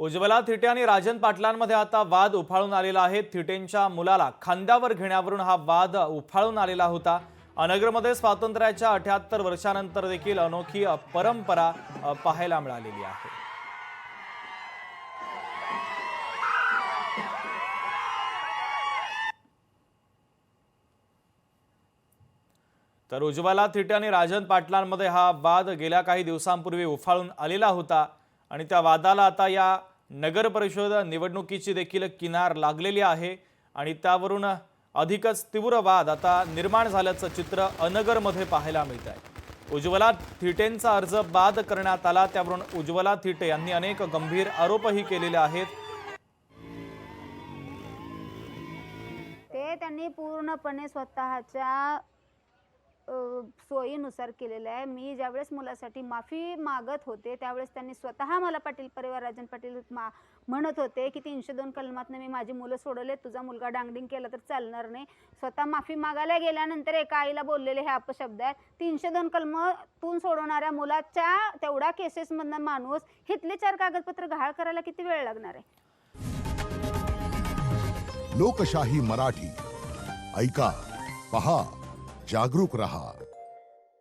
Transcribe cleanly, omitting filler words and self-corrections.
उज्ज्वला थिटे आणि राजन पाटलांमध्ये आता वाद उफाळून आलेला आहे। थिटेंच्या मुलाला खांद्यावर घेण्यावरून हा वाद उफाळून आलेला होता। नगरमध्ये स्वातंत्र्याच्या 78 वर्षानंतर देखील अनोखी परंपरा पाहायला मिळालेली आहे। तर उज्ज्वला थिटे आणि राजन पाटलांमध्ये हा वाद गेल्या काही दिवसांपूर्वी उफाळून आलेला होता आणि त्या वादाला आता या नगर परिषद निवडणुकीची देखील किनार लागलेली आहे आणि त्यावरून अधिकच तीव्र वाद आता निर्माण झाल्याचं चित्र अनगरमध्ये पाहायला मिळत आहे। उज्ज्वला थिटेंचा अर्ज बाद करण्यात आला, त्यावरून उज्ज्वला थिटे यांनी अनेक गंभीर आरोपही केलेले आहेत। त्यांनी पूर्णपणे स्वतःच्या सोयीनुसार केलेलं आहे। मी ज्यावेळेस मुलासाठी माफी मागत होते त्यावेळेस त्यांनी स्वतः मला पाटील परिवार राजन पाटील म्हणत होते की 302 कलमातनं मी माझी मुलं सोडले, तुझा मुलगा डांगडिंग केला तर चालणार नाही। स्वतः माफी मागायला गेल्यानंतर एका आईला बोललेले हे अपशब्द आहे। 302 कलमातून सोडवणाऱ्या मुलाच्या तेवढा केसेसमधनं माणूस हितले 4 कागदपत्र गहाळ करायला किती वेळ लागणार आहे? लोकशाही मराठी ऐका, पहा, जागरूक रहा।